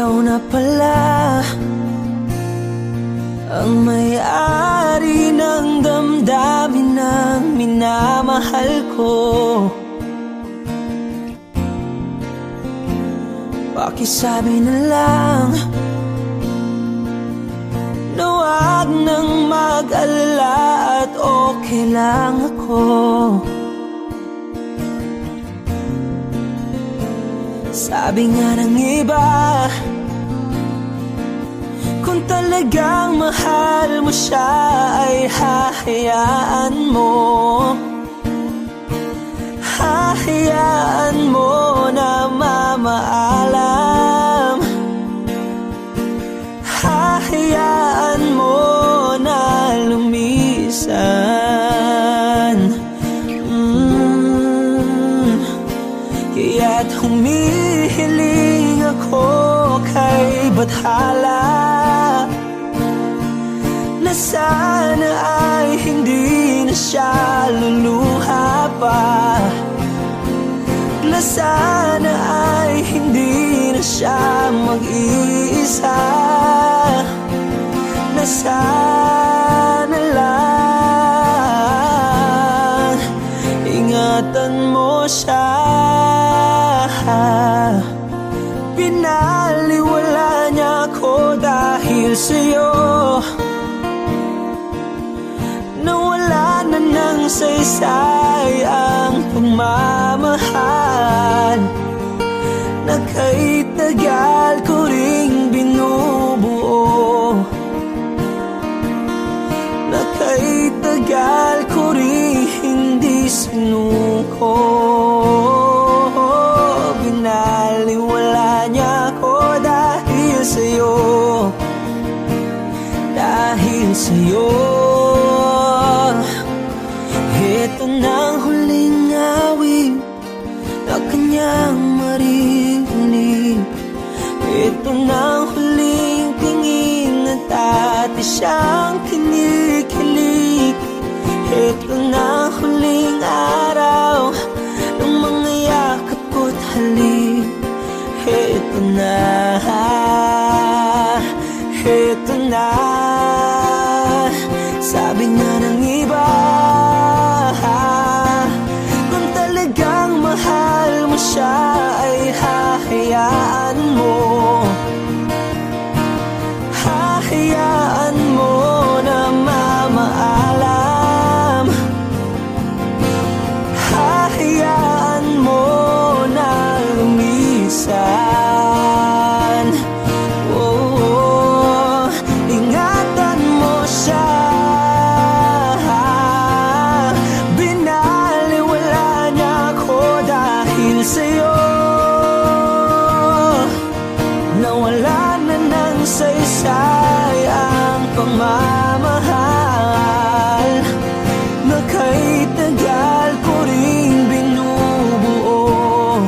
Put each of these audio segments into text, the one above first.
ikaw na pala ang may-ari ng damdamin ng minamahal ko. Pakisabi na lang na wag nang mag-alala at okay lang ako. Sabi nga ng iba, kung talagang mahal mo siya ay hahayaan mo. Hahayaan mo na mamaalam. Hahayaan mo na lumisan. Kaya't humihiling ako kay Bathala na sana ay hindi na siya luluha pa, na sana ay hindi na siya mag-iisa, na sana lang ingatan mo siya. Pinaliwala niya ako dahil sa'yo, nawala na ng saysay ang pagmamahal na kay tagal ko ring binubuo, na kay tagal ko ring hindi sinuko. Binaliwala niya ako dahil sa'yo, dahil sa'yo. Ito na ang huling awit na kanyang marinig. Ito na ang huling tingin at dati siyang kinikilig. Ito na ang huling araw ng mga yakap ko't halik. Ito na, ito na. Sabi nga ng iba, kung talagang mahal mo siya ay hahayaan mo. Hahayaan mo na mamaalam. Hahayaan mo na lumisan. Oh, ingatan mo siya. Binaliwala niya ako dahil sa'yo, nawala na ng saysay ang pagmamahal na kay tagal ko ring binubuo,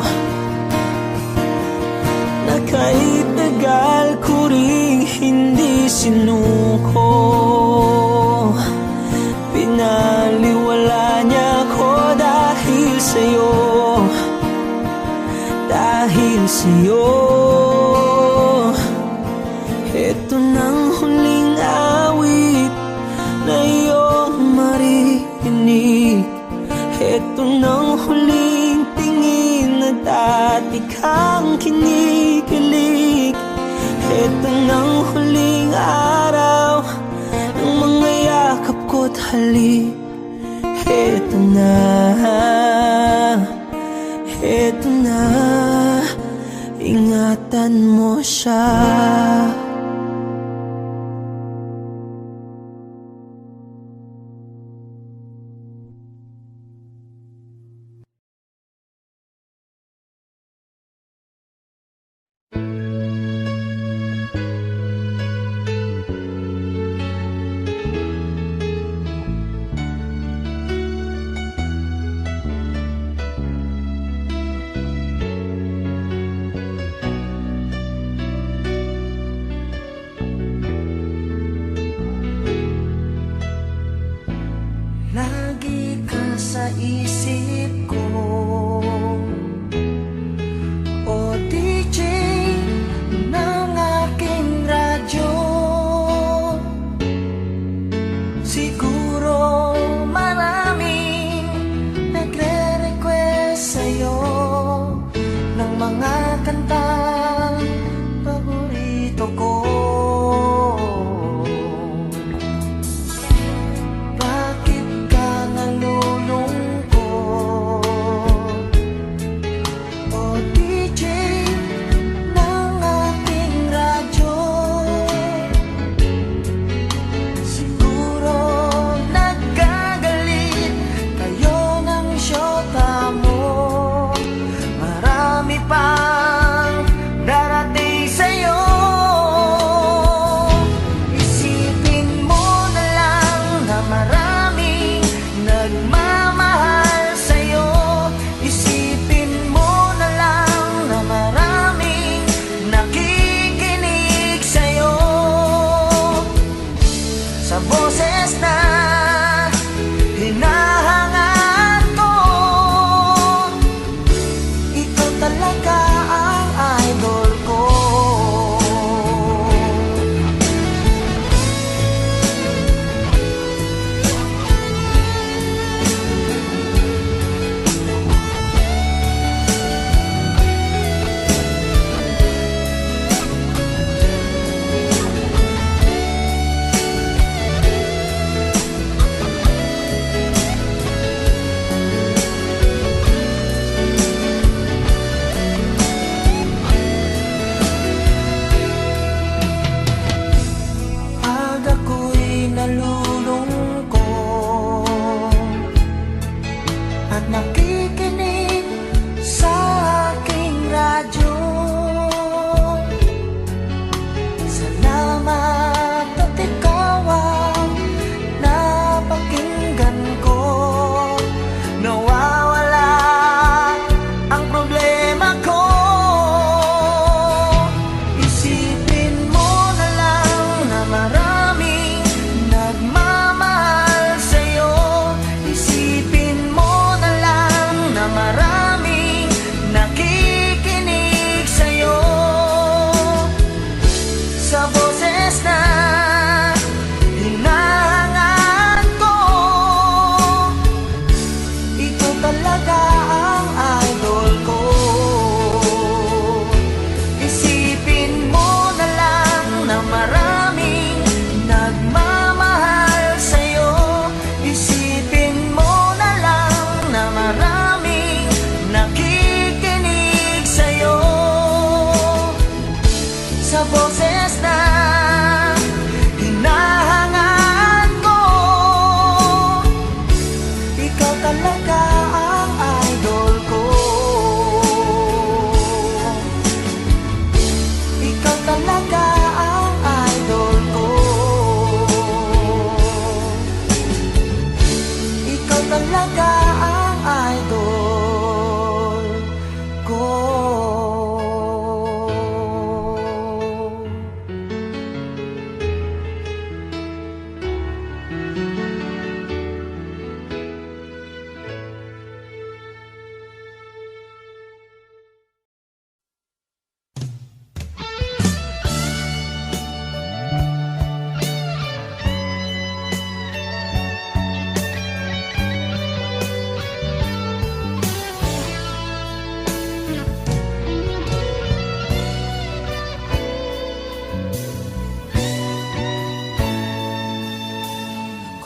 na kay tagal ko ring hindi sinuko. Pinaliwala niya ako dahil sa'yo, dahil sa'yo. Ito nang huling awit na iyong marinig. Ito nang huling tingin na dati kang kinikilig. Ito nang huling araw ng mga yakap ko't halik. Ito na, ito na, ingatan mo siya. boses na hinahangaan ko, ikaw talaga ang idol ko. Isipin mo na lang na maraming nagmamahal sa'yo. Isipin mo na lang na maraming nakikinig sa'yo. Sa boses na hinahangaan ko, ikaw talaga ang idol ko. Ikaw talaga ang idol ko. Ikaw talaga ang idol ko.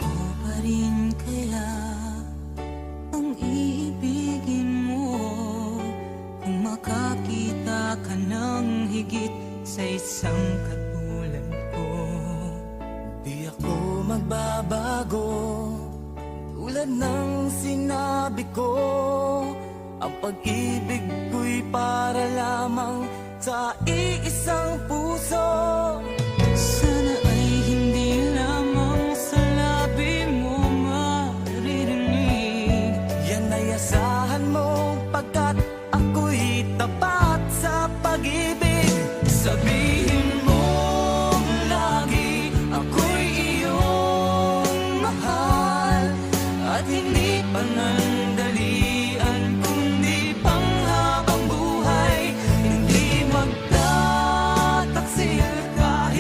Ako pa rin kaya ang iibigin mo kung makakita ka ng higit sa isang katulad ko? Di ako magbabago, tulad ng sinabi ko. Ang pag-ibig ko'y para lamang sa iisang puso. Sana ay hindi lamang sa labi mo maririnig. Yan ay asahan mo pagkat ako'y tapat sa pag-ibig. Sabihin mo lagi ako'y iyong mahal, at hindi panandalian kundi panghabang buhay. Hindi magtataksil kahit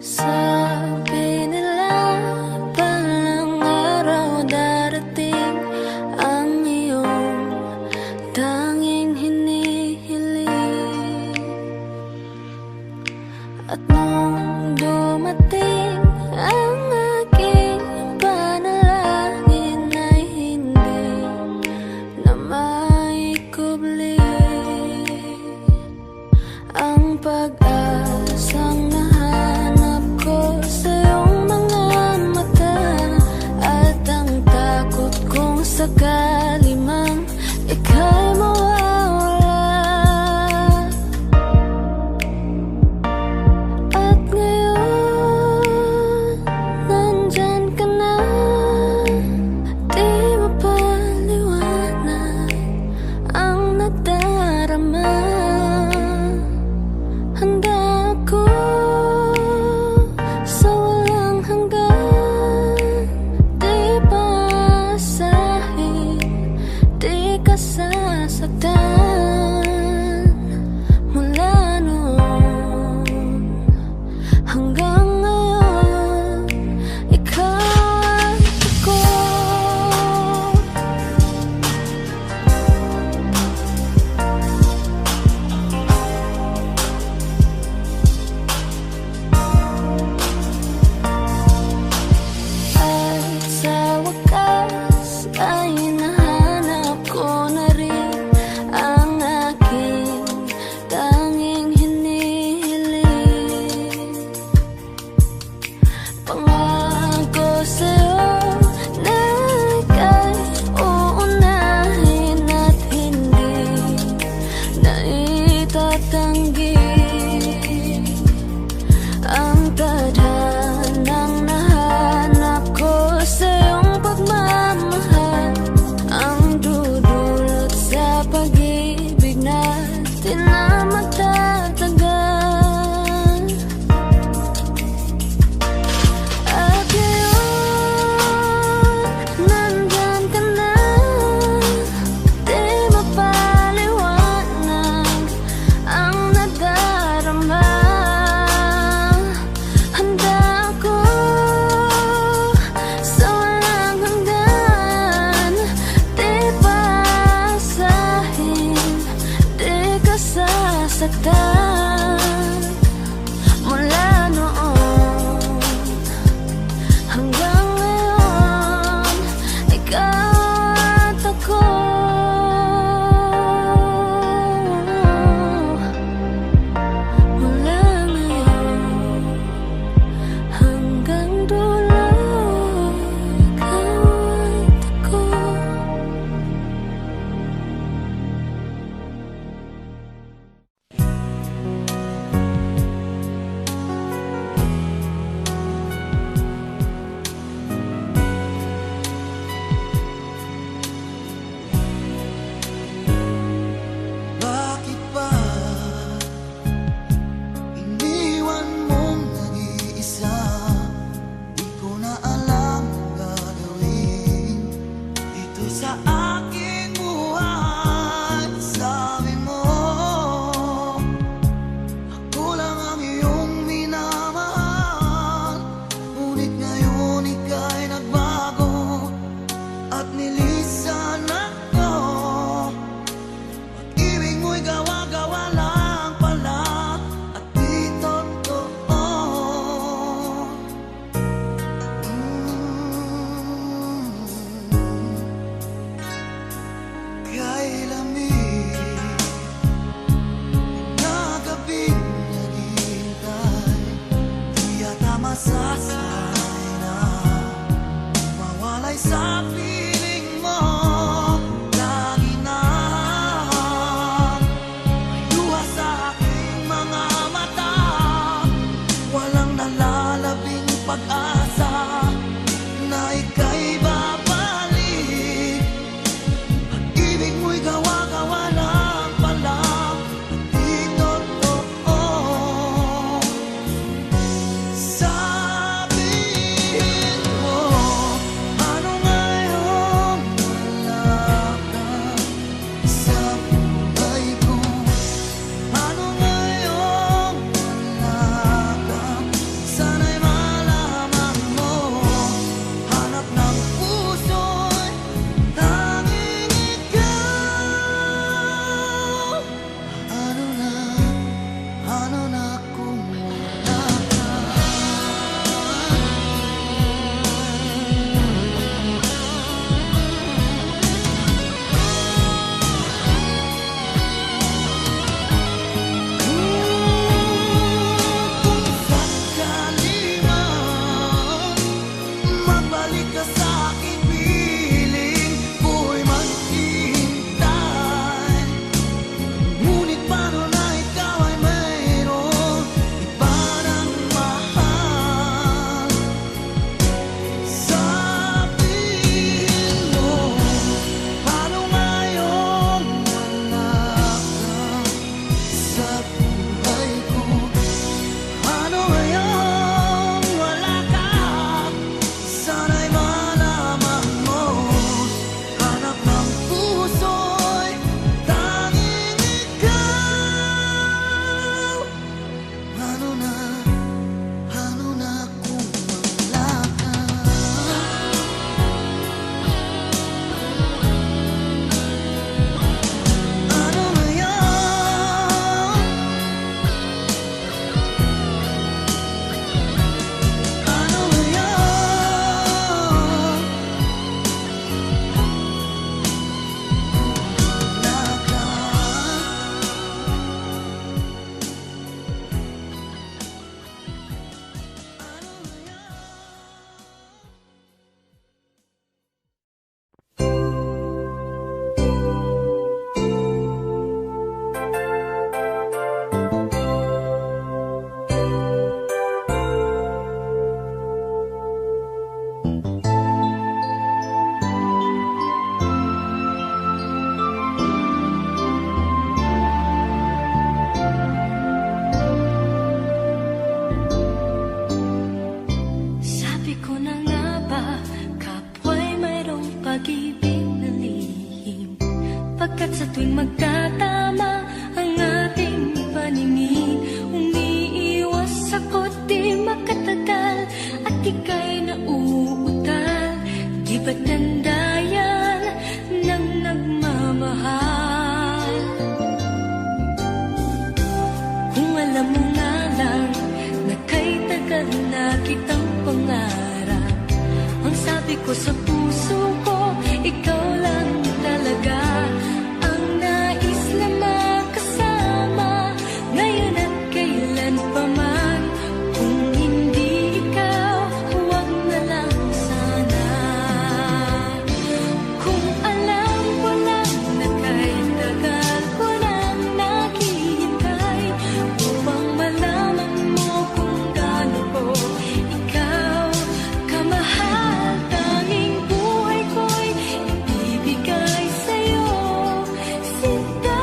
Sabi nila balang araw darating ang iyong tanging hinihiling. At nung dumating ang aking panalangin ay hindi na maikubli ang pag-asang nahanap ko sa iyong mga mata, at ang takot kong sakali mang ika'y mawawala. At ngayon, nandyan ka na, di mapaliwanag ang nadarama. Handa ako sa walang hanggan, di paasahin, di ka sasaktan. Mula noon hanggang ngayon, ikaw at ako. At sa wakas ay nahanap ko na rin ang aking tanging hinihiling. Pangako sa'yo na ika'y uunahin at hindi na itatanggi ang tadhanang nahanap ko sa iyong pagmamahal, ang dudulot sa pag-ibig natin na magtatagal. At ngayon, nandyan ka na, di mapaliwanag ang nadarama. Handa ako sa walang hanggan, di paasahin, di ka sasaktan. Mula noon hanggang ngayon, ikaw at ako. Mula ngayon hanggang dulo, ikaw at ako. Bakit ba iniwan mong nag-iisa? Di ko na alam ang gagawin dito sa aking buhay. Sabi mo, ako lang ang iyong minamahal, ngunit ngayon ika'y nagbago at nilisan ako. Ibig mo'y gawa-gawa lang pala at di totoo. Kay lamig na gabing naghihintay, di yata masasanay na mawalay sa piling mo. Lagi na may luha sa aking mga mata, walang nalalabing pag-asa na ika'y babalik. Pag-ibig mo'y gawa-gawa lang pala at di totoo. Sabihin mo, ano ngayon wala ka sa buhay ko? Ano ngayon wala ka sa kitang pangarap. Ang sabi ko sa puso ko, ikaw lang talaga ang nais na makasama, ngayon at kailan pa man. Kung hindi ikaw, huwag na lang sana. Kung alam ko lang na kahit tagal ko nang naghihintay upang malaman mo kung gaano ko ikaw kamahal, tanging buhay ko'y ibibigay sa'yo, sinta.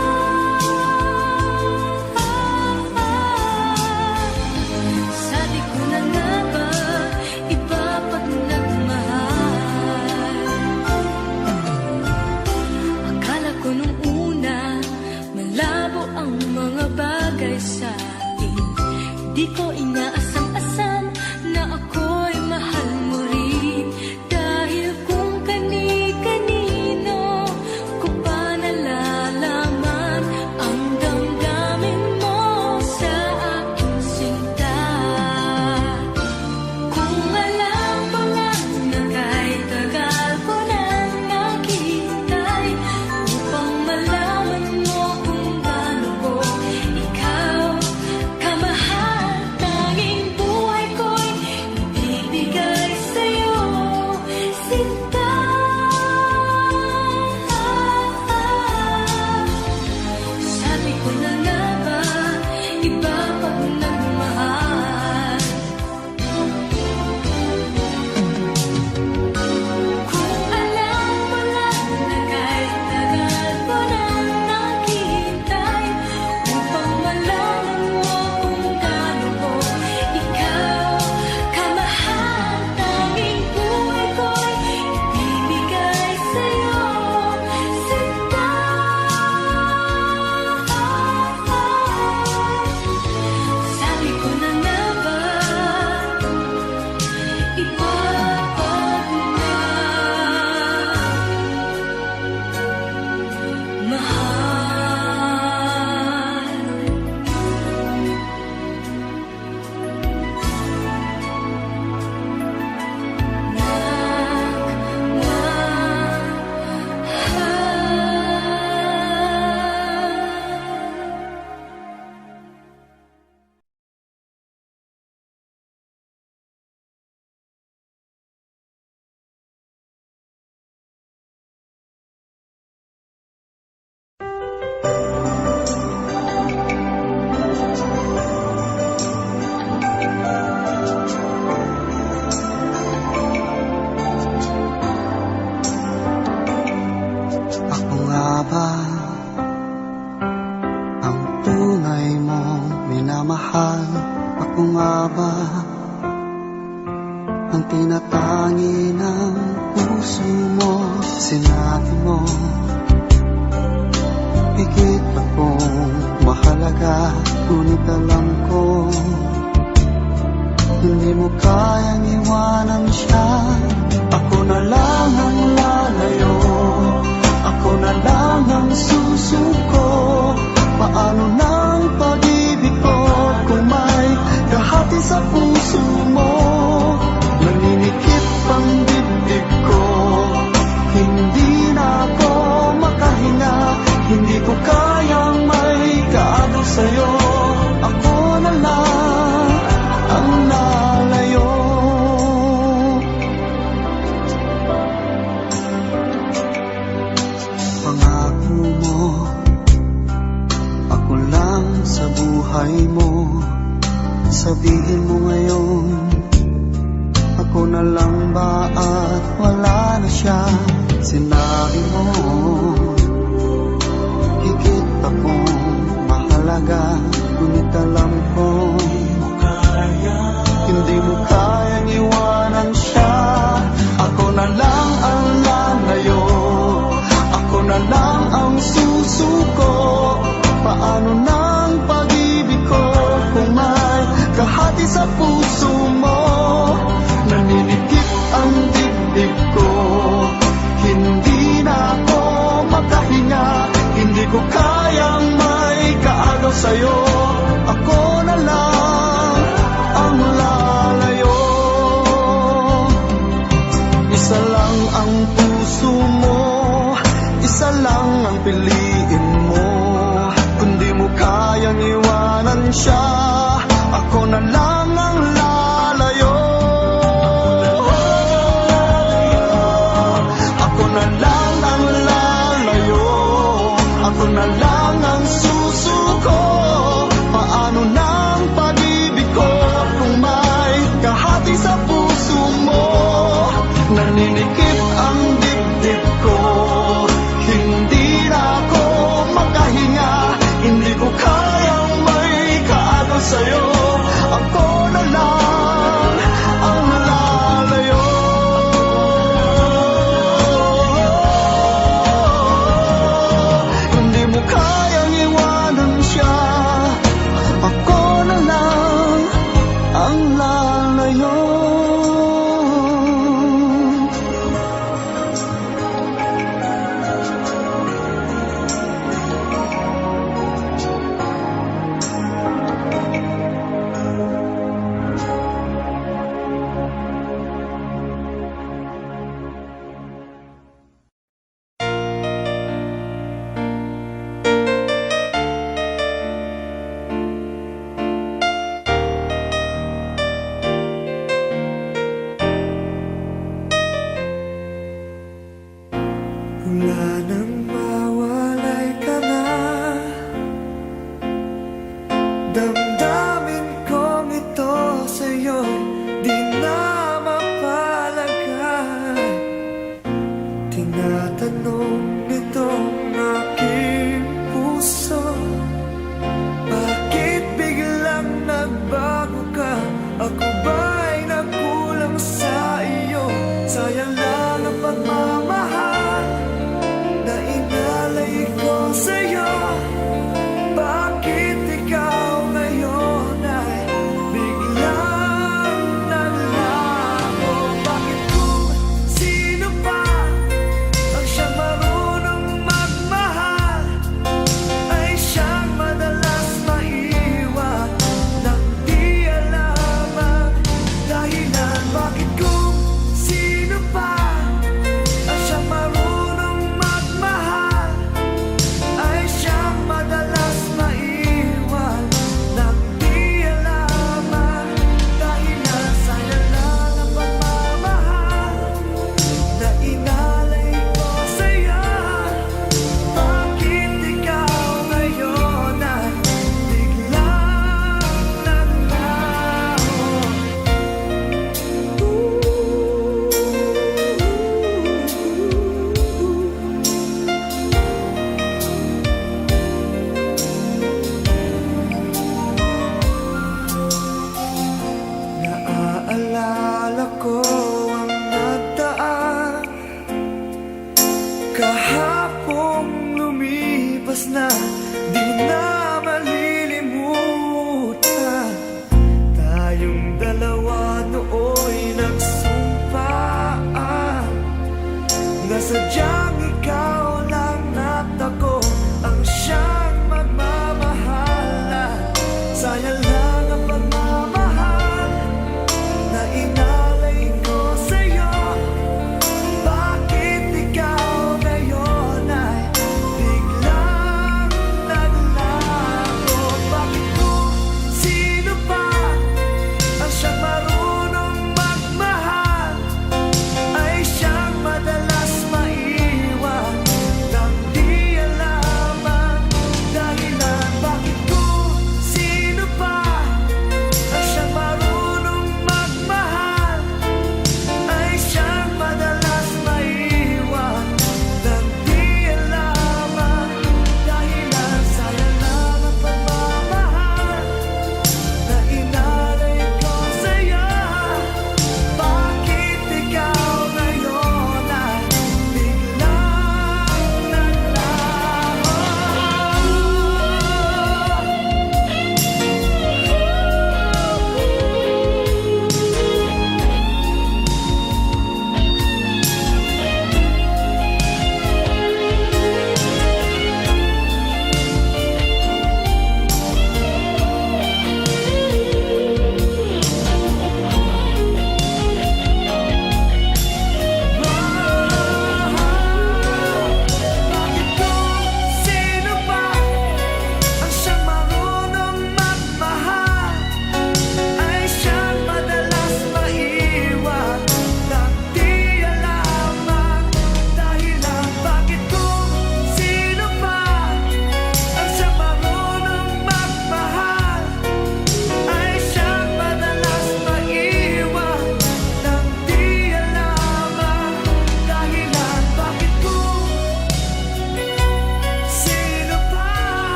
Sabi ko na nga ba, iba pag nagmahal. Akala ko nung una, malabo ang mga bagay sa atin. Di ko inaasam-asam na ako'y mahal mo rin. Dahil kung kani-kanino ko pa nalalaman ang damdamin mo sa aking sinta. Kung alam ko lang na kahit tagal ko nang naghihintay upang malaman mo kung gaano ko ikaw kamahal, tanging buhay ko'y ibibigay sa'yo, sinta. Sabi ko na nga ba, iba pag nagmahal. Kung alam mo lang na kahit tagal ko nang naghihintay upang malaman mo kung gaano ko ikaw kamahal, tanging buhay ko'y ibibigay sa'yo, sinta. Sabi ko na nga ba, iba pag Ako nga ba ang tunay mong minamahal? Ako nga ba ang tinatangi ng puso mo? Sinabi mo, higit akong mahalaga, ngunit alam ko hindi mo kayang iwanan siya. Ako na lang ang lalayo, ako na lang ang susuko. Paano nang pag-ibig ko kung may kahati sa puso mo? Naninikip ang dibdib ko, hindi na ako makahinga. Hindi ko kayang may kaagaw sa'yo. Ako na lang ang lalayo. Pangako mo, ako lang sa buhay mo. Sabihin mo ngayon, ako na lang ba at wala na siya? Sinabi mo, higit akong mahalaga, ngunit alam ko hindi mo kayang iwanan siya. Ako na lang ang lalayo, ako na lang ang susuko. Paano nang pag-ibig ko kung may kahati sa puso mo? Naninikip ang dibdib ko, hindi na ako makahinga. Hindi ko kayang may kaagaw sa'yo. Ako na lang ang lalayo. ngayon. Wala nang mawalay ka na, damdamin kong ito sa'yo'y di na mapalagay. Tinatanong nitong aking puso, bakit biglang nagbago ka? Ako ba'y nagkulang sa iyo? Sayang lang ang pagmamahal na inalay ko sa'yo. Bakit ikaw ngayon ay biglang nalago? Bakit kung sino pa ang siyang marunong magmahal ay siyang madalas maiwan nang di alam ang dahilan? Bakit kung sino pa ang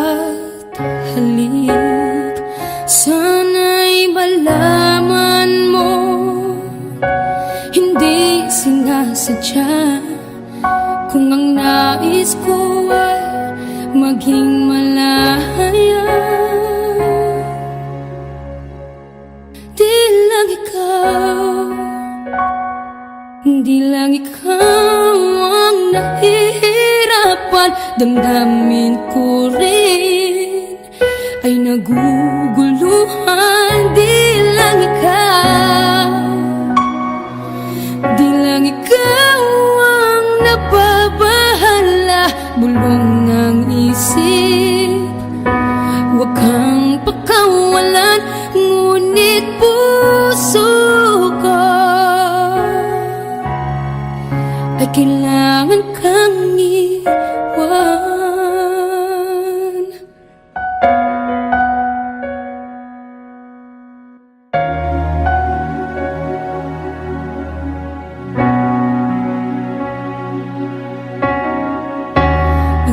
at halik. Sana'y malaman mo, hindi sinasadya. Kung ang nais ko ay maging malaya, di lang ikaw, di lang ikaw ang nahihirapan. Damdamin ko rin ay naguguluhan. Di lang ikaw, di lang ikaw ang nababahala. Bulong ng isip, huwag kang pakawalan, ngunit puso ko ay kailangan kang iwan.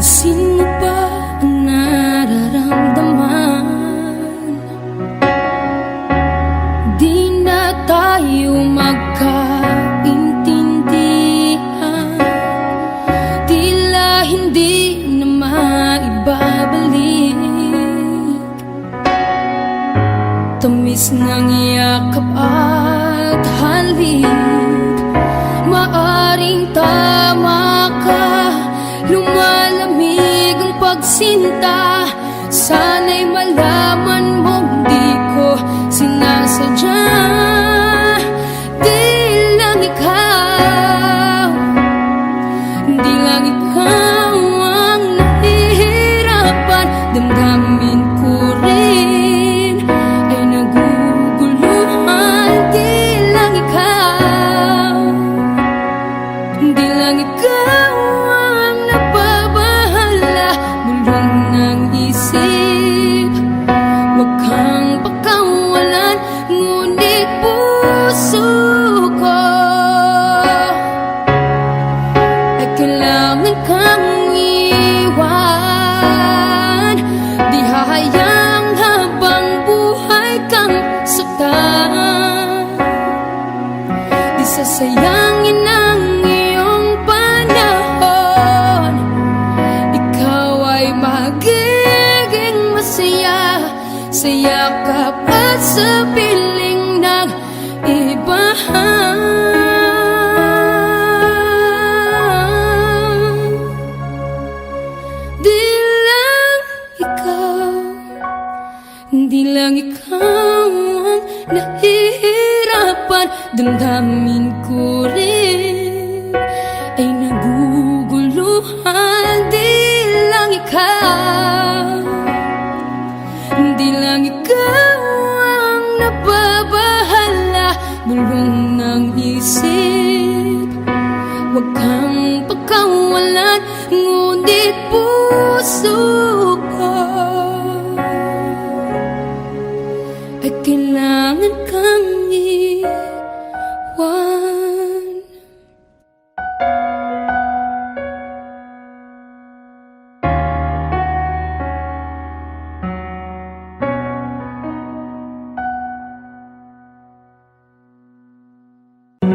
Pansin mo ba ang nararamdaman? Di na tayo magkaintindihan, tila hindi na maibabalik. Tamis ng yakap at halik, maaring tama ka. Lumalamig ang pagsinta, sana'y malaman mong di ko sinasadya. Di lang ikaw, di lang ikaw ang nahihirapan. Damdamin ko rin ay naguguluhan. Di lang ikaw, di lang ikaw ang nababahala. Bulong ng isip, huwag kang pakawalan, ngunit puso ko ay kailangan kang iwan. Di hahayang habang buhay kang saktan, di sasayangin ang iyong panahon. Ikaw ay magiging masaya sa yakap at sa piling ng iba. Di lang ikaw, di lang ikaw ang nahihirapan. Damdamin ko rin ay naguguluhan. Di lang ikaw, di lang ikaw ang nababahala. Bulong ng isip, huwag kang pakawalan, ngunit puso ko ay kailangan kang iwan.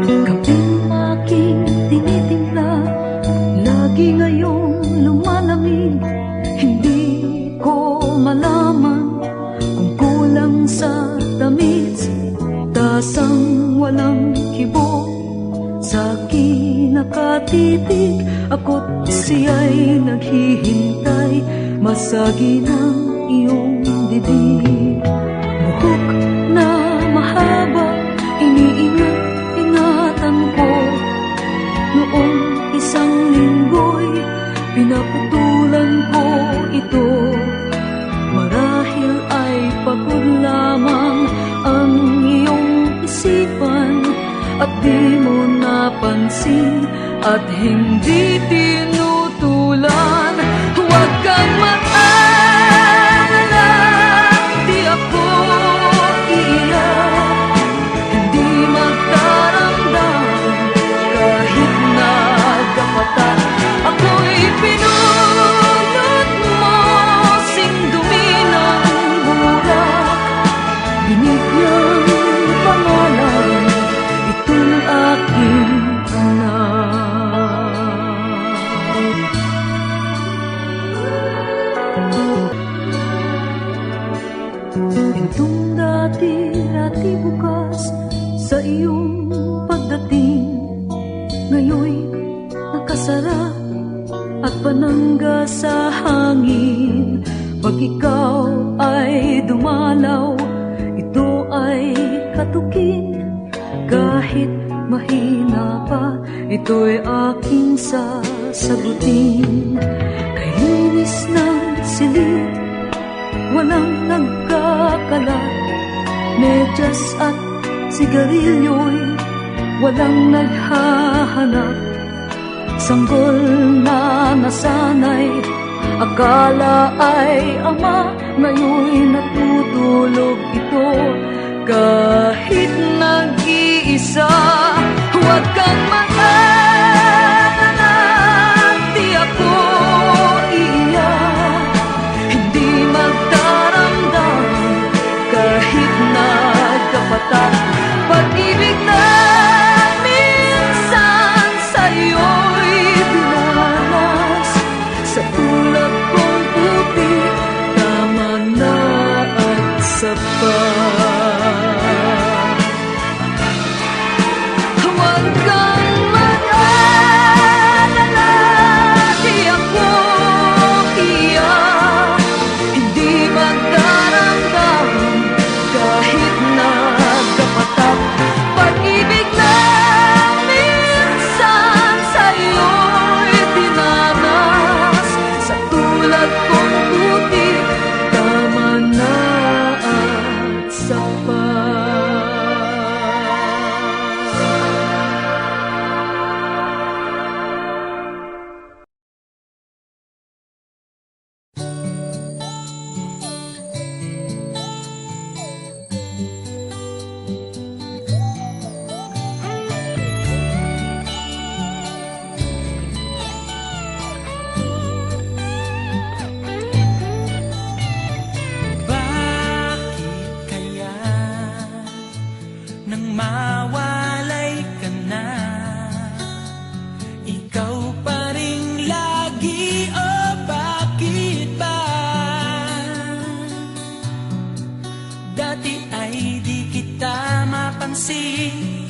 Kaping aking tinitingla, lagi ngayong lumalamig. Hindi ko malaman kung kulang sa tamis, tasang walang kibo sa akin nakatitig. Ako't siya'y naghihintay, masagi ng iyong bibig. Buhok na mahaba, iniingat-ingatan ko. Noong isang linggo'y pinaputulan ko ito. Marahil ay pagod lamang ang iyong isipan, at di mo napansin at hindi tinutulan. Huwag kang mag-alala, di ako iiyak. Hindi magdaramdam kahit nagkapatan. Ako'y pinulot mo, Itong dati bukas sa iyong pagdating, ngayon'y nakasara at panangga sa hangin. Pag ikaw ay dumalaw, ito ay katukin. Kahit mahina pa, ito'y aking sasagutin. Kay linis ng silid, walang nagkakalat. Medyas at sigarilyo'y walang naghahanap. Sanggol na nasanay, akala ay ama, ngayon'y natutulog ito. Kahit nag-iisa, huwag kang mag-alala, di ako iiyak. Hindi magdaramdam kahit nagkapatak. Pag-ibig na minsan sa'yo'y dinanas, sa tulad kong puti, tama na at sapat. Huwag kang mag-alala, di ako iyak. Hindi magdaramdam kahit nagkapatak. Pag-ibig na minsan sa'yo'y dinanas, sa tulad kong puti, tama na at sapat. Bakit kaya nang mawalay ka na, ikaw pa rin lagi, o bakit ba? Dati ay di kita mapansin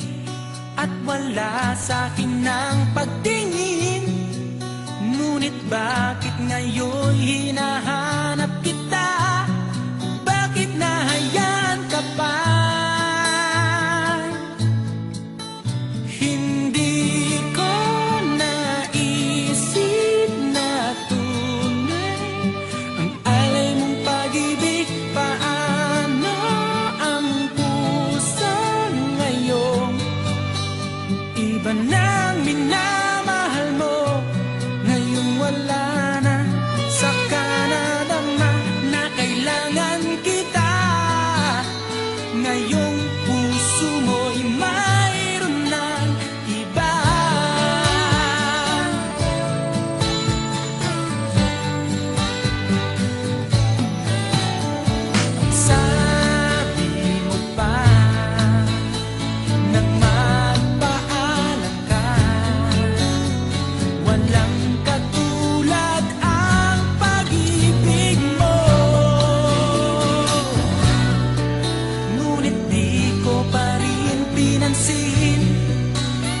at wala sa'kin ng pagtingin. Ngunit bakit ngayon hinahanap kita? Bakit nahayaan ka pa? Hindi ko naisip na tunay ang alay mong pag-ibig. Paano ang puso ngayon? Iba nang minamahal mo, ngayong wala na. Saka nadama na kailangan kita. Ngayong puso mo'y mayroon ng iba. Sabi mo pa nang magpaalam ka, walang katulad ang pag-ibig mo. Ngunit di ko pa rin pinansin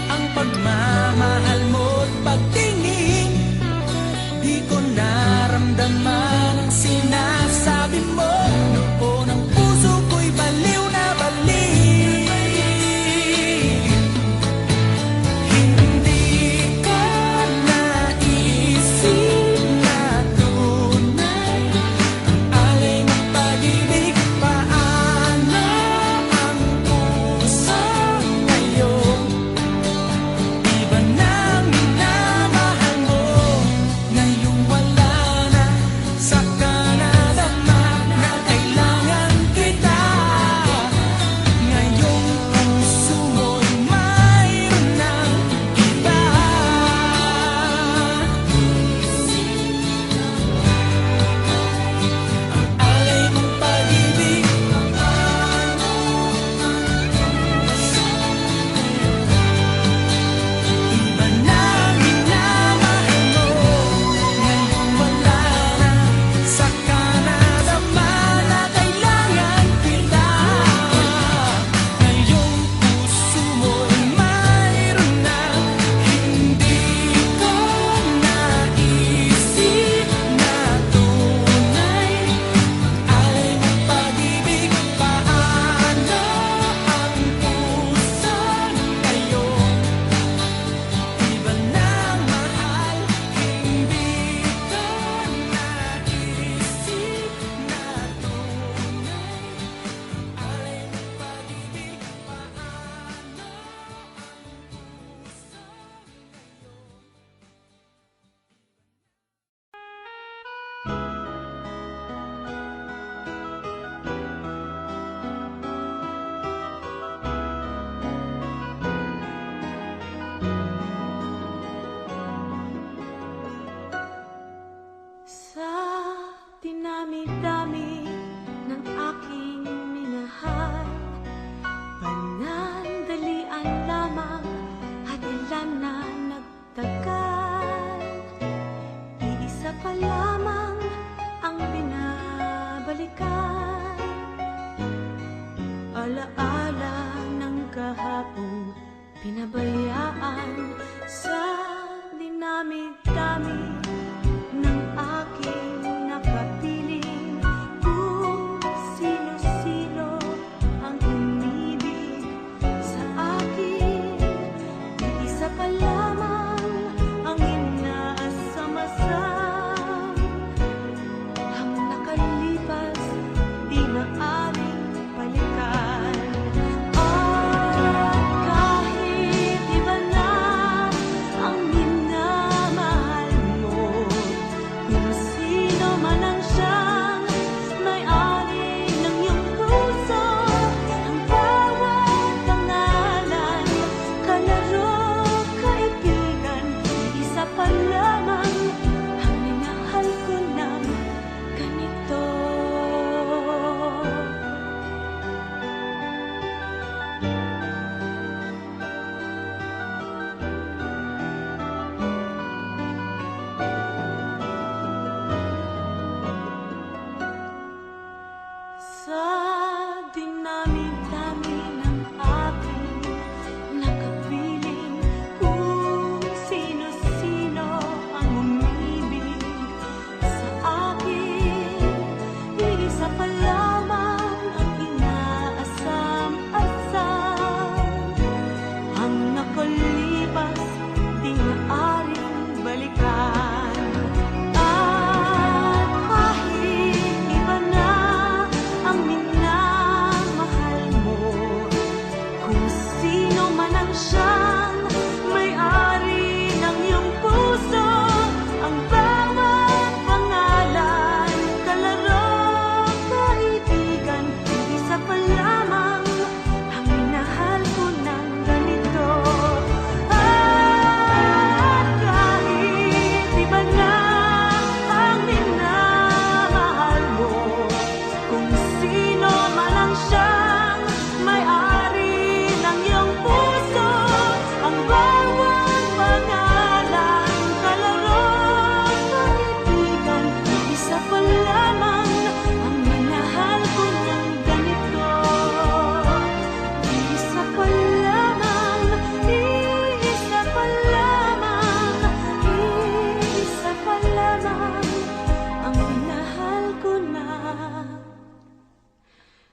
ang pagmamahal mo't pagtingin. Di ko naramdaman ang sinasabi mo. Noon ang puso ko'y baliw na baliw. Hindi ko naisip na tunay ang alay ng pag-ibig. Paano ang puso ngayon? Iba nang minamahal mo, ngayong wala na. Saka nadama na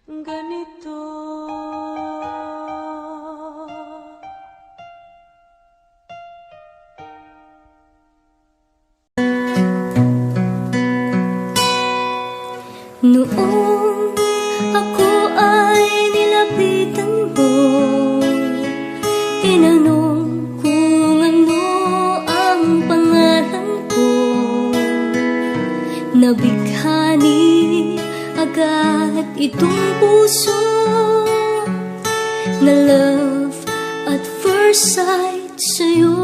ganito. Noong ako ay nilapitan mo, tinanong kung ano ang pangalan ko. Nabighani agad itong puso na love at first sight sa'yo.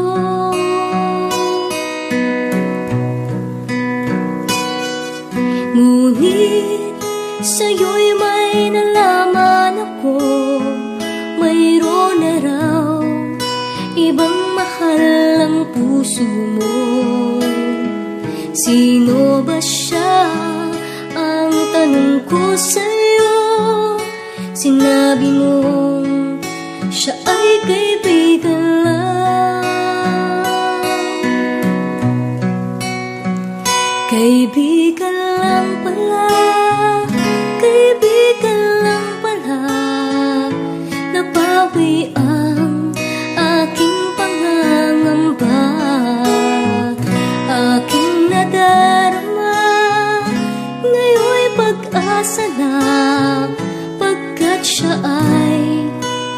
Ngunit sa'yo'y may nalaman ako, mayroon na raw ibang mahal ang puso mo. Sino ba siya? Ang tanong ko sa'yo. Sinabi mo siya ay kaibigan lang. Kaibigan lang pala, kaibigan lang pala. Nabawi ang aking pangangamba, aking nadarama. Ngayon'y pag-asa na, pagkat siya ay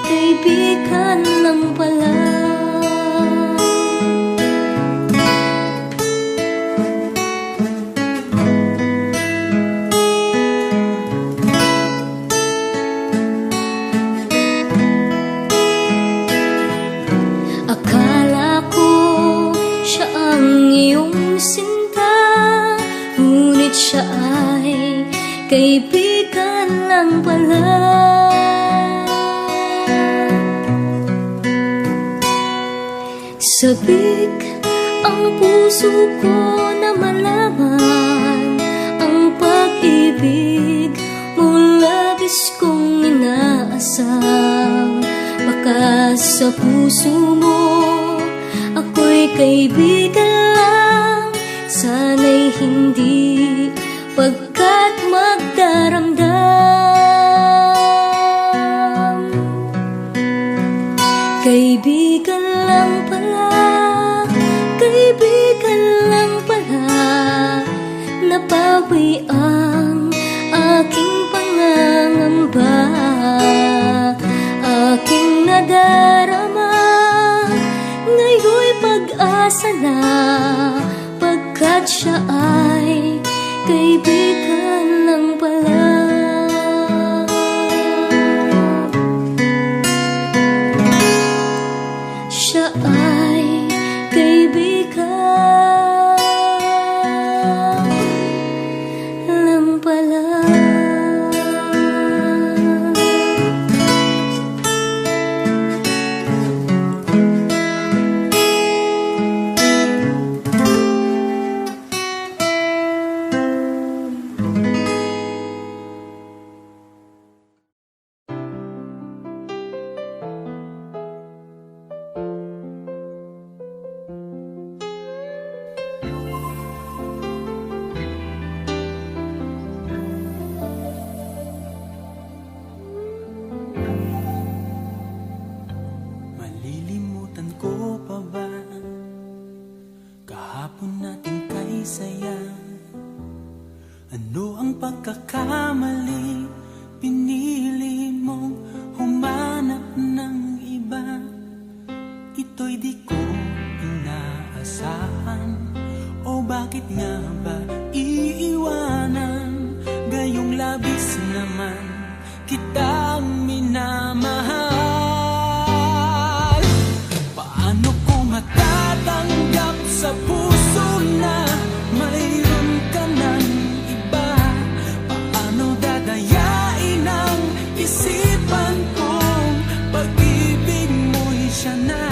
kaibigan lang pala. Akala ko siya ang iyong sinta, ngunit siya ay kaibigan lang pala. Sabik ang puso ko na malaman ang pag-ibig mo, labis kong inaasam. Baka sa puso mo ako'y kaibigan lang, sana'y hindi, pagkat magdaramdam. Kaibigan lang pala, kaibigan lang pala. Nabawi ang aking pangangamba, aking nadarama. Ngayon'y pag-asa na, pagkat siya ay kaibigan lang pala. Siya ay kaibigan lang pala. Malilimutan ko pa ba kahapon natin kay saya? Ano ang pagkakamali? Pinili mong humanap ng iba. Ito'y di ko inaasahan. O bakit nga ba iiwanan? Gayong labis naman kitang minamahal. Paano ko matatanggap sa puso na mayroon ka ng iba? Paano dadayain ang isipan kong pag-ibig mo'y siya na?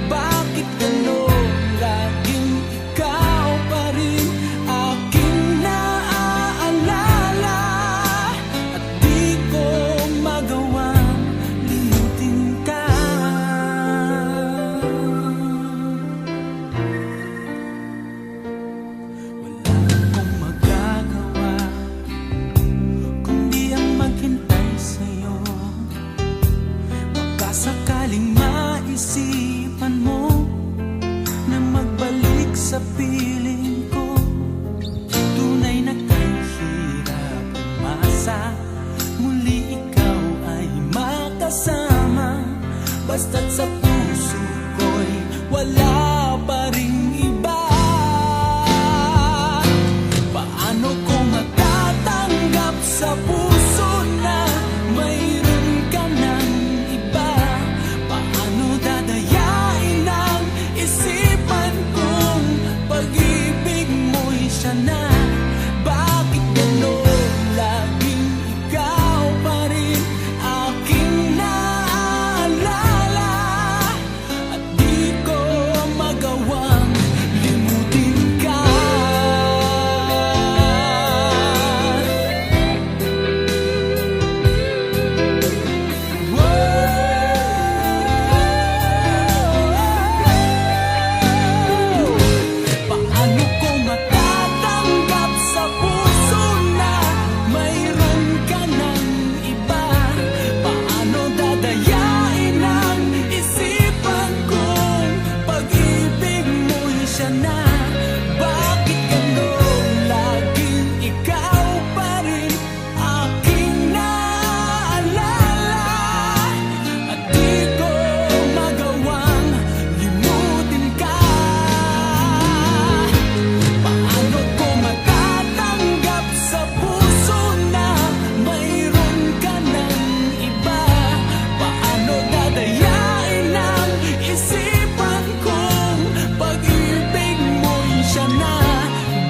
Bakit gano'n laging ikaw pa rin aking naaalala? At di ko magawang limutin ka. pag-asa, muli ikaw ay makasama. Basta't sa puso ko'y wala pa ring iba. Paano ko matatanggap sa puso na mayroon ka ng iba? Paano dadayain ang isipan kong pag-ibig mo'y siya na? Bakit gano'n laging ikaw pa rin aking naaalala? At di ko magawang limutin ka. Paano ko matatanggap sa puso na mayroon ka ng iba? Paano dadayain ang isipan kong pag-ibig mo'y siya na? Bakit gano'n laging ikaw pa rin aking naaalala? At di ko magawang limutin ka. Paano ko matatanggap sa puso na mayroon ka ng iba? Paano dadayain ang isipan kong pag-ibig mo'y siya na?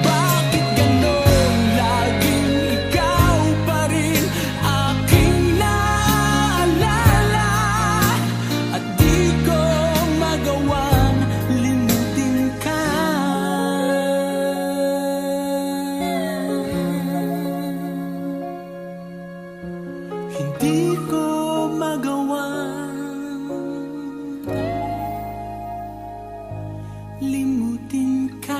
Bakit gano'n laging ikaw pa rin aking naaalala? At di ko magawang limutin ka. Hindi ko magawang limutin ka.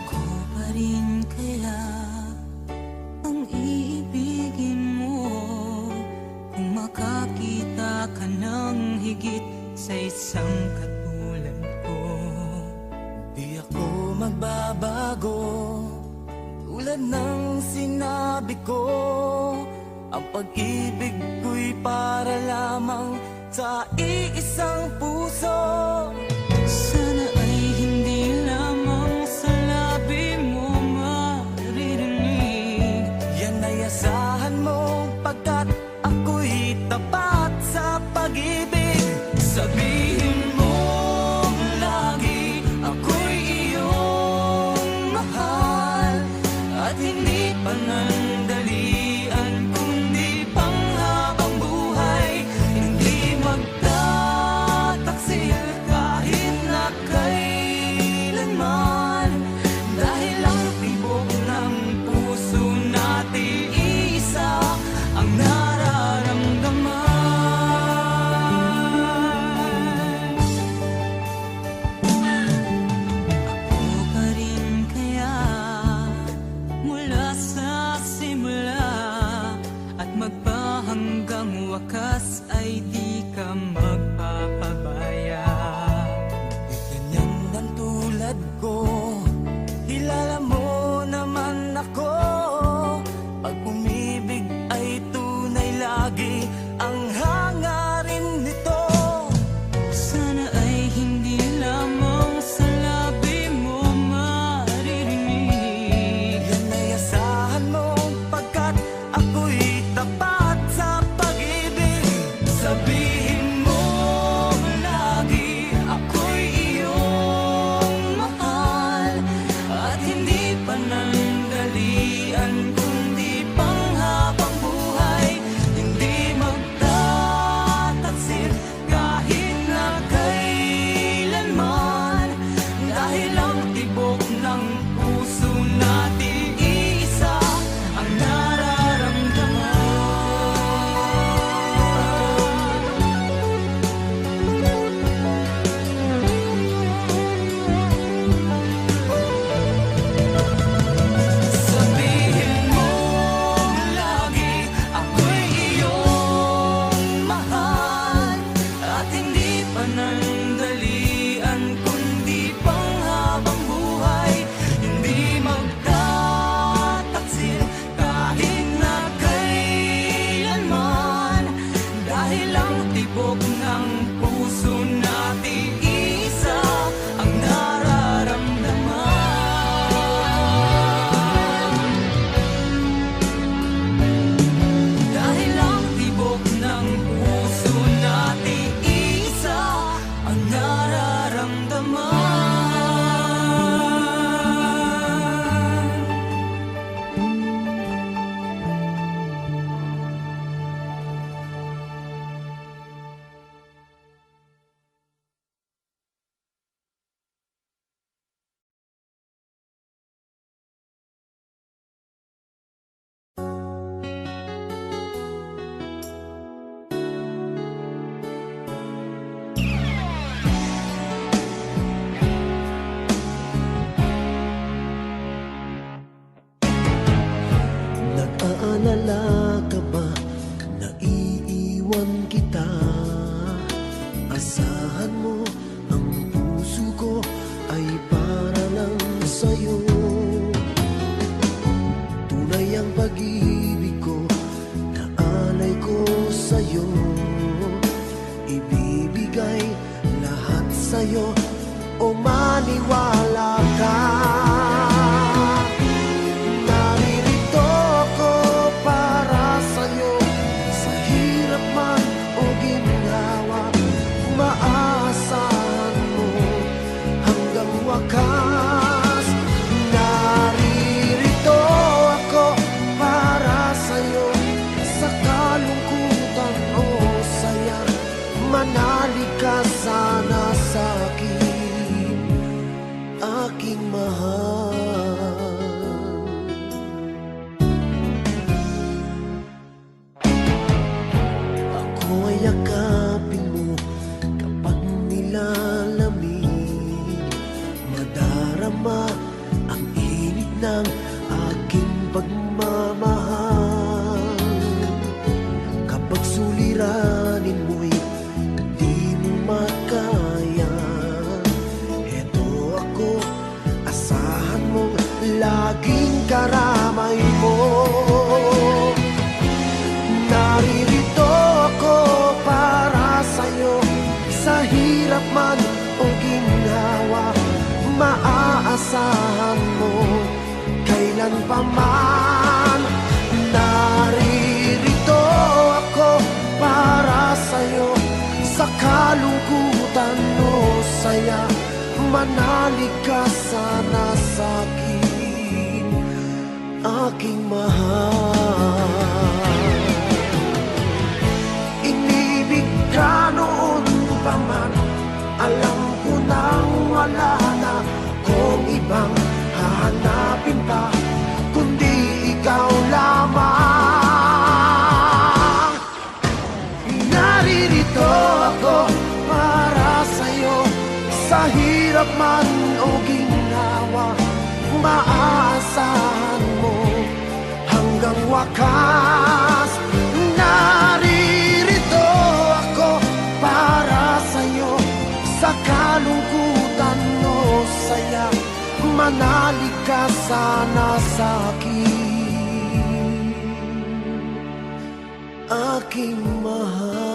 Ako pa rin kaya ang iibigin mo kung makakita ka ng higit sa isang katulad ko? Di ako magbabago, tulad ng sinabi ko. Ang pag-ibig ko'y para lamang sa iisang puso. Sana ay hindi lamang sa labi mo maririnig. Yan ay asahan mo, pagkat ako'y tapat sa pag-ibig. Sabihin mo lagi ako'y iyong mahal, at hindi panandalian kundi panghabang buhay. Hindi magtataksil kahit na kailanman, dahil ang tibok ng puso natin isa ang nararamdaman. Ako pa rin kaya mula sa simula at magpahanggang wakas ay di ka magpapabaya. Di ganyan ang tulad ko, kilala mo naman ako. Pag umibig ay tunay lagi ang hangarin nito. Sana ay hindi lamang sa labi mo maririnig. Yan ay asahan mo, pagkat ako'y tapat sa pag-ibig. Sabihin mo lagi sa'yo, ibibigay lahat sa'yo, o maniwala ka. Naririto ako para sa'yo, sa hirap man o ginhawa, maaasahan mo hanggang wakas. Naririto ako para sa'yo, sa kalungkutan o saya, manalig ka sana sa'kin, aking mahal. Ako ay yakapin mo kapag nilalamig, madarama ang init ng aking pagmamahal. Kapag suliranin mo'y di mo makaya, eto ako, asahan mong laging karamay mo. Naririto ako para sa'yo, sa hirap man o ginhawa, maaasahan mo kailan pa man. Naririto ako para sa'yo, sa kalungkutan o saya, manalig ka sana sa'kin, aking mahal. Inibig ka noon pa man, alam ko nang wala na kung ibang hahanapin pa, kundi ikaw lamang. Naririto ako para sa'yo, sa hirap man o ginhawa, maaasahan mo hanggang wakas. Naririto ako para sa'yo, sa kalungkutan o saya, manalig ka sana sa'kin, aking mahal.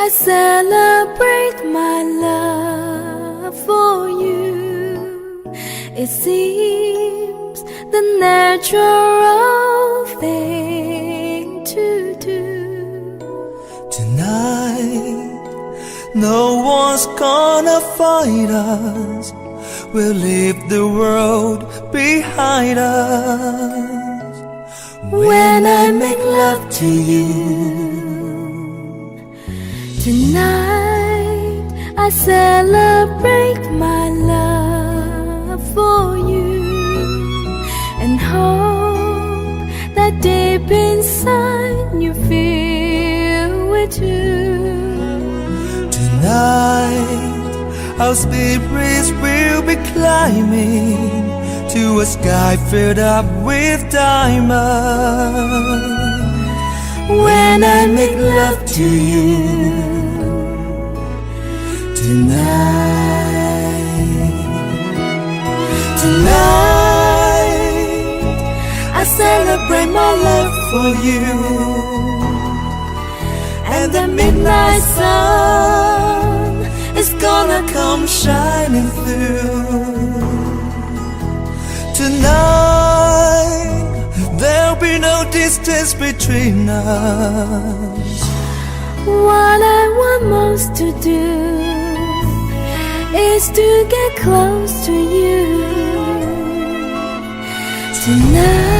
I celebrate my love for you. It seems the natural thing to do. Tonight, no one's gonna fight us. We'll leave the world behind us. When I make love to you, tonight I celebrate my love for you, and hope that deep inside you feel it too. tonight our spirits will be climbing to a sky filled up with diamonds. When I make love to you tonight I celebrate my love for you, and the midnight sun is gonna come shining through. Tonight there'll be no distance between us. What I want most to do is to get close to you tonight.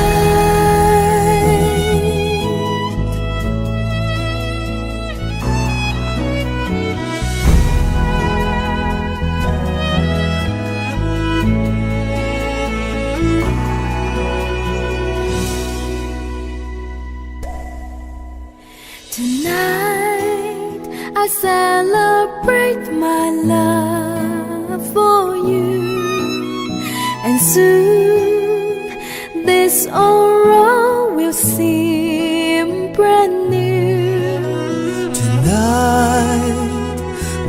Tonight I celebrate my love for you, and soon this old road will seem brand new. Tonight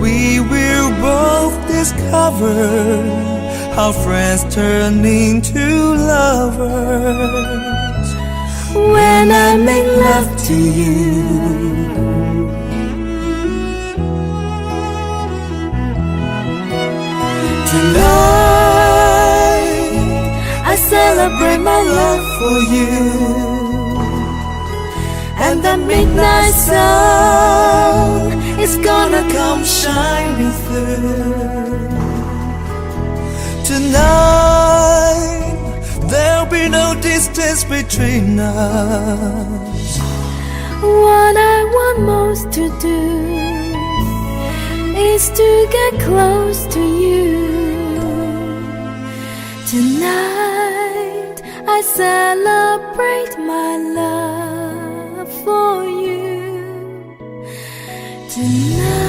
we will both discover how friends turn into lovers. When I make love to you tonight, I celebrate my love for you, and the midnight sun is gonna come shining through. Tonight there'll be no distance between us. What I want most to do is to get close to you tonight. I celebrate my love for you tonight.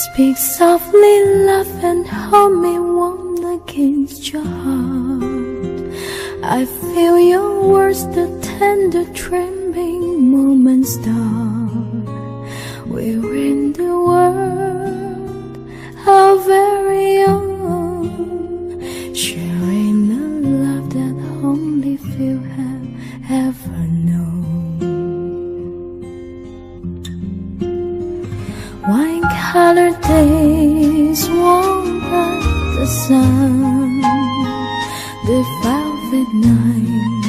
Speak softly, love, and hold me warm against your heart. I feel your words, the tender trembling moments start. We're in the world, our very own, sharing the love that only few have ever known. Wine-colored days warm like the sun, the velvet night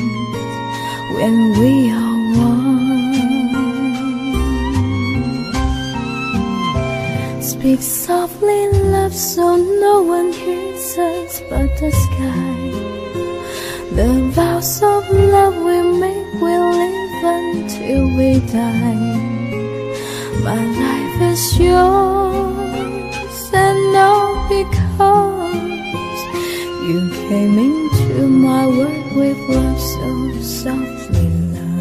when we are one. Speak softly, love, so no one hears us but the sky. The vows of love we make will live until we die. My life is yours, and all because you came into my world with love so softly, love.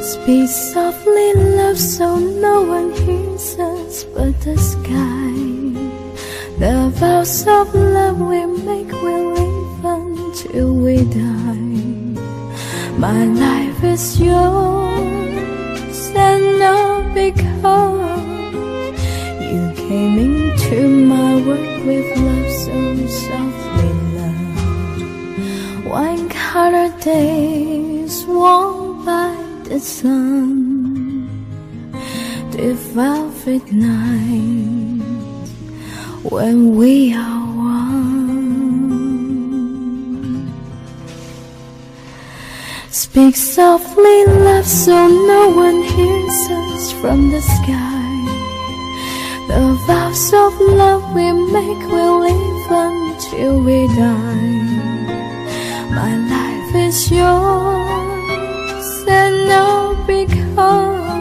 Speak softly, love, so no one hears us but the sky. The vows of love we make will live until we die. My life is yours, and all because you came into my world with love so softly, love. Wine-colored days warmed by the sun, the velvet night when we are one. Speak softly, love, so no one hears us from the sky. The vows of love we make will live until we die. My life is yours, and all because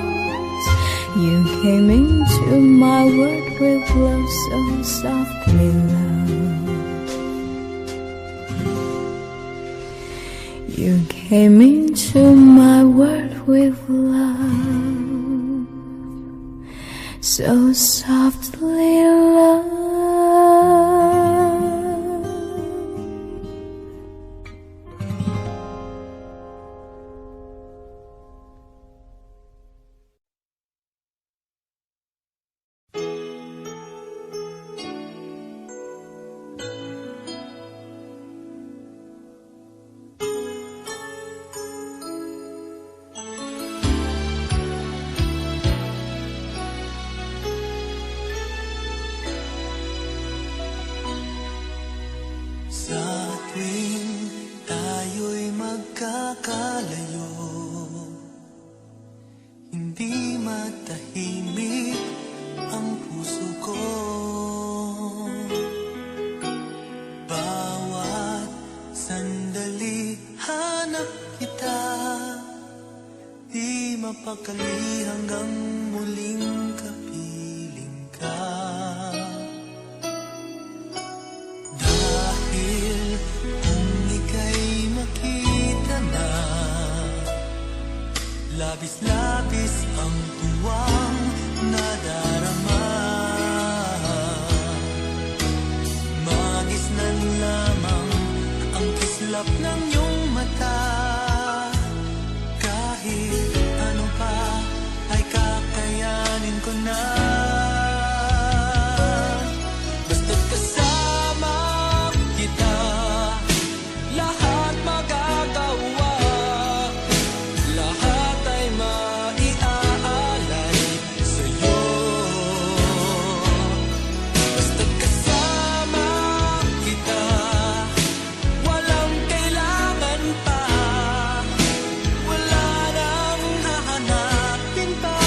you came into my world with love so softly, love. You came into my world with love so softly, love. Sa tuwing tayo'y magkakalayo, hindi matahimik ang puso ko. Bawat sandali hanap kita, di mapakali hanggang muling kapiling ka. Labis-labis ang tuwang nadarama. Magisnan lamang ang kislap ng iyong mata. Kahit ano pa ay kakayanin ko na. Basta't kasama kita, lahat magagawa. Lahat ay maiaalay sa'yo. Basta't kasama kita, walang kailangan pa. Wala nang hahanapin pa.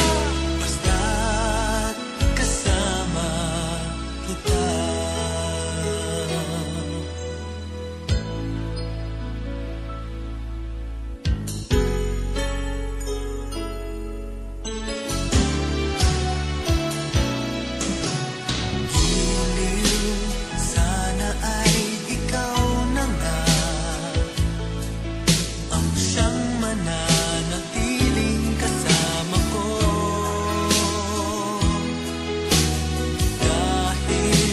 Basta't kasama kita. Giliw, sana ay ikaw na nga ang siyang mananatiling kasama ko. Dahil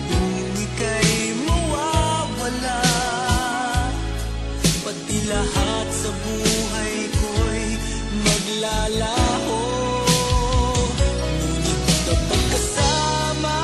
kung ika'y mawawala, pati lahat sa buhay ko'y maglalaho. Ngunit kapag kasama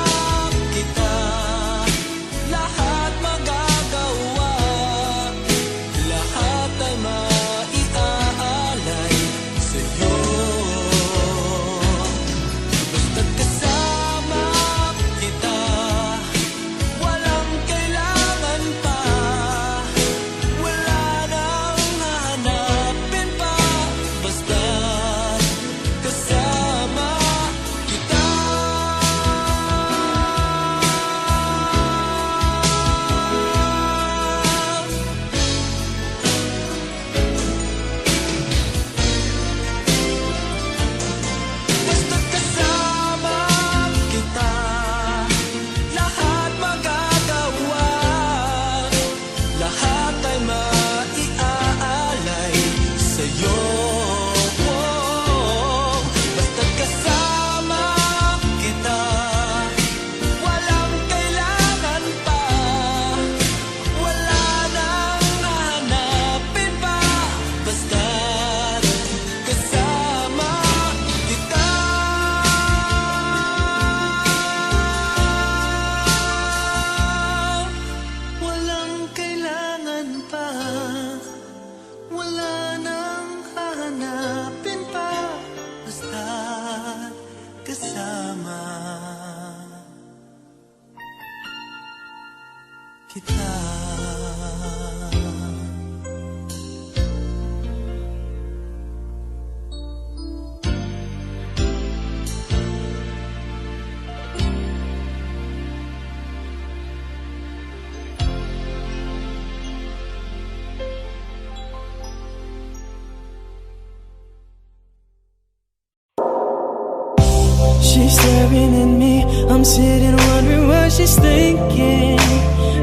she's staring at me. I'm sitting wondering what she's thinking.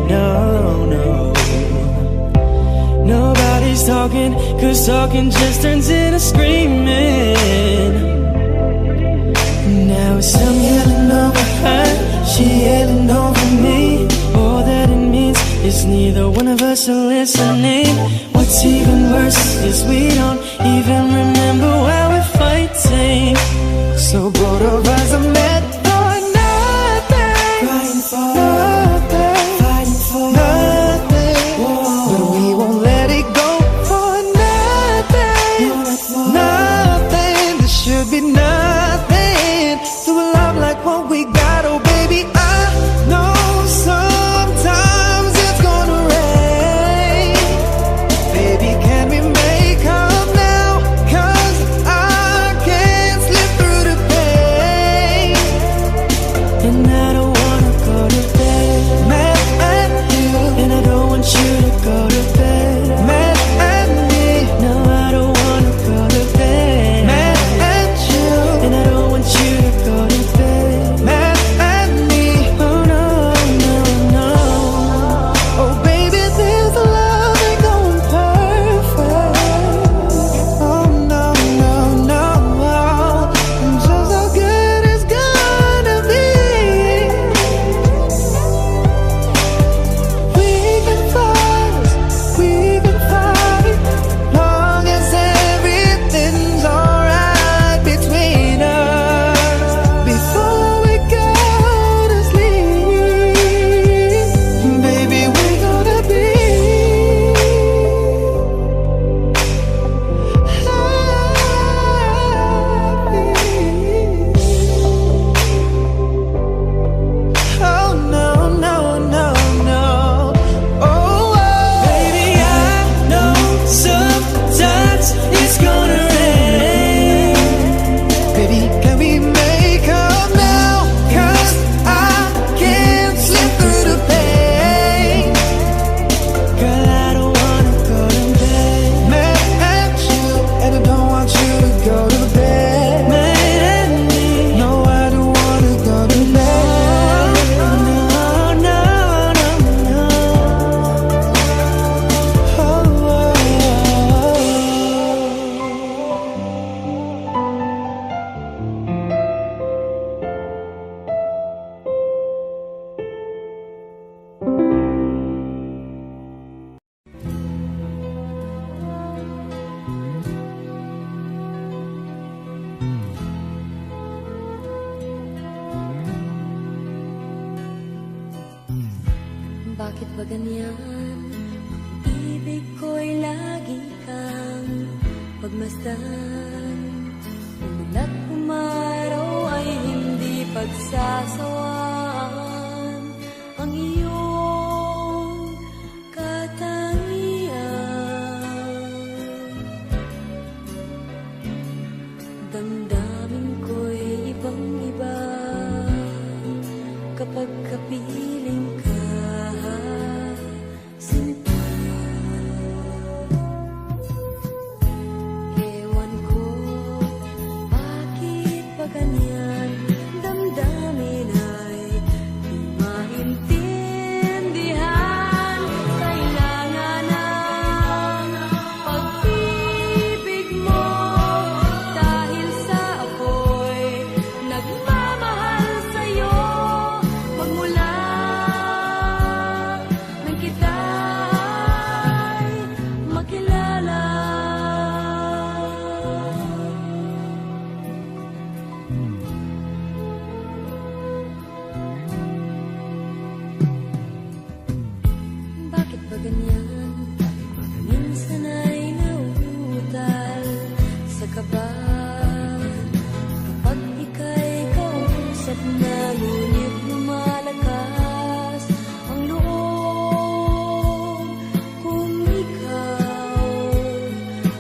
No, no, nobody's talking, 'cause talking just turns into screaming. Now it's I'm yelling over her, she yelling over me. All that it means is neither one of us are listening. What's even worse is we don't even remember why we're fighting. So both of us are meant for nothing, fighting for nothing, fighting for nothing. But we won't let it go for nothing, nothing. There should be nothing to a love like what we got. Oh baby, I know sometimes it's gonna rain. Baby, can we make up now? 'Cause I can't slip through the pain. And I don't wanna go to bed mad at you, and I don't want you to go to bed mad at me. No, I don't wanna go to bed mad at you, and I don't want you to go to bed mad at me. Oh no, no, no. Oh baby, this love ain't going perfect. Oh no, no, no. And just how good it's gonna be. We can fight, long as everything's alright between us. Before we go to sleep, baby, we're gonna be happy. Oh no, no, no, no. Oh, baby, I know sometimes it's gonna rain. Baby, can we make up now? 'Cause I can't slip through the pain. Girl, I don't wanna go to bed mad at you, and I don't want you to go to bed mad at me. No, I don't wanna go to bed. No, no, no, no. Oh, oh, Bakit ba ganyan? Ibig ko'y lagi kang pagmasdan. Umulat umaraw ay hindi pagsasawaan. Ang iyong katangian. Damdamin ko'y ibang-iba kapag kapiling ka, sinta. Ewan ko, bakit ba ganyan? Damdamin ay di maintindihan. Kailangan ng pag-ibig mo, dahil sa ako'y nagmamahal sa'yo. Magmula nang kita'y makilala. Bakit ba ganyan? Minsan ay nauutal sa kaba. Kapag ika'y kausap na, ngunit lumalakas ang loob. Kung ikaw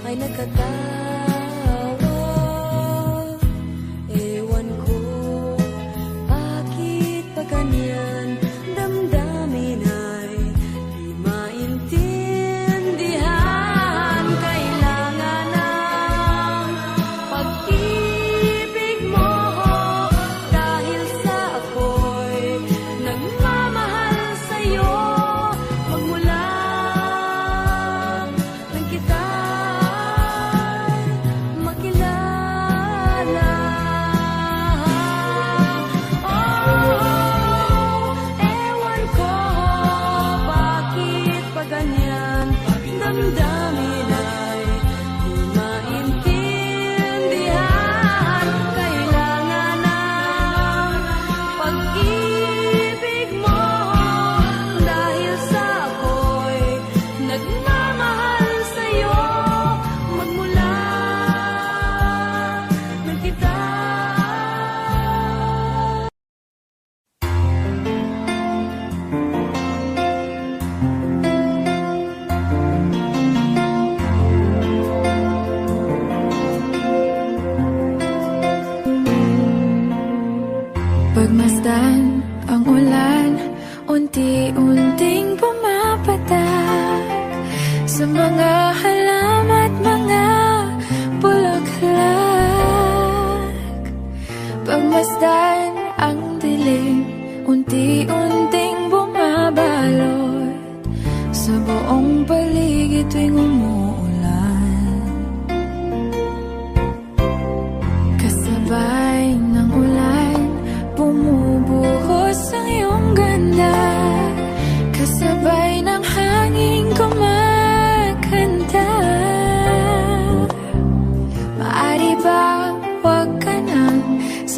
ay nagkatawa, ewan ko, bakit ba ganyan? Damdamin ay di maintindihan. Kailangan ng pag-ibig mo,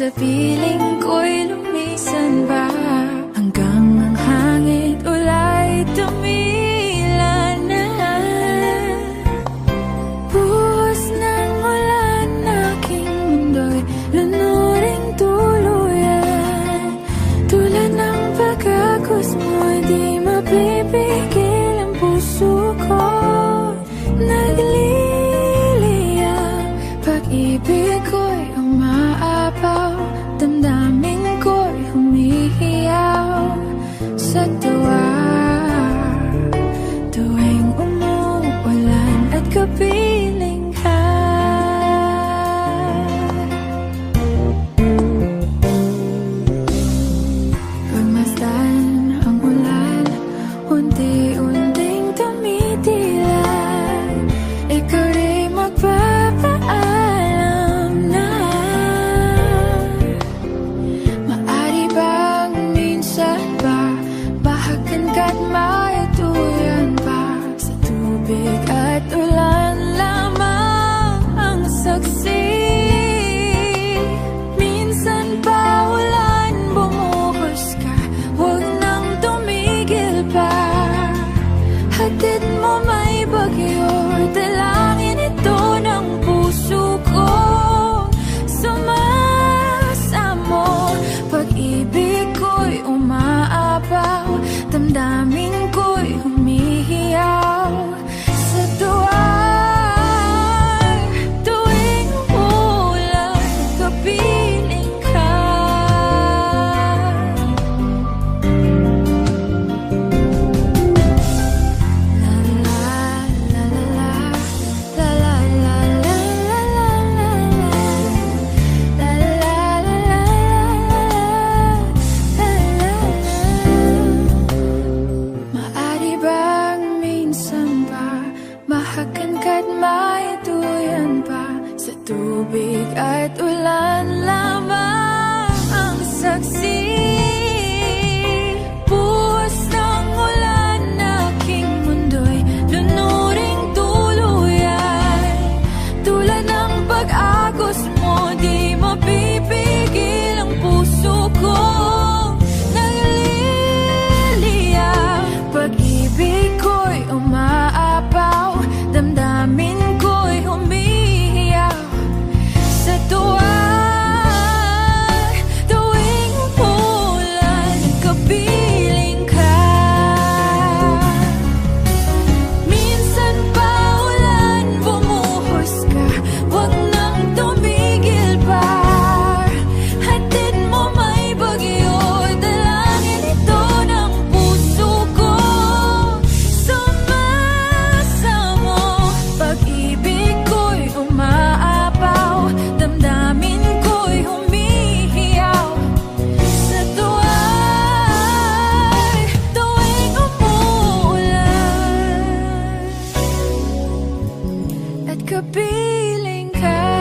sa piling ko'y lumisan ba, hanggang ang hangin ulay tumila na. Buhos ng ulan, aking mundo'y lunuring tuluyan. Tulad ng pagkakos mo, di mapipigil ang puso ko. Nagliliyab, pag-ibig ko'y umaapaw, damdamin ko'y humihiyaw sa tuwa. Tuwing umuulan at kapiling ka, pagmasdan ang ulan, unti-unting tumitila. Ikaw rin magpapaalam na. Maari bang minsan ba bahagan ka't mayatuyan pa, sa tubig at ulan lamang ang saksi. Minsan pa ulan, bumuhos ka, huwag nang tumigil pa. Hatid mo may bagyo, dalangin ito ng puso ko. Sumasamo, pag-ibig ko'y umaapaw, damdamin ko'y humihiyaw sa tuwa. Tuwing umulan, kapiling ka. Maari bang minsan ba bahagan ka't mayatuyan pa, sa tubig at ulan lamang ang saksi. Buhos ng ulan, aking mundo'y lunuring tuluyan. Tulad ng pag-agos mo, di mapipigil ang puso ko. Nagliliyab, pag-ibig ko'y umaapaw, damdamin ko'y humihiyaw sa tuwa. Tuwing umulan, kapiling ka. Minsan pa ulan, bumuhos ka, huwag nang tumigil pa. Hatid mo may bagyo, dalangin ito ng puso ko. Sumasamo, pag-ibig ko'y umaapaw, damdamin ko'y humihiyaw sa tuwa. Tuwing umuulan at kapiling ka.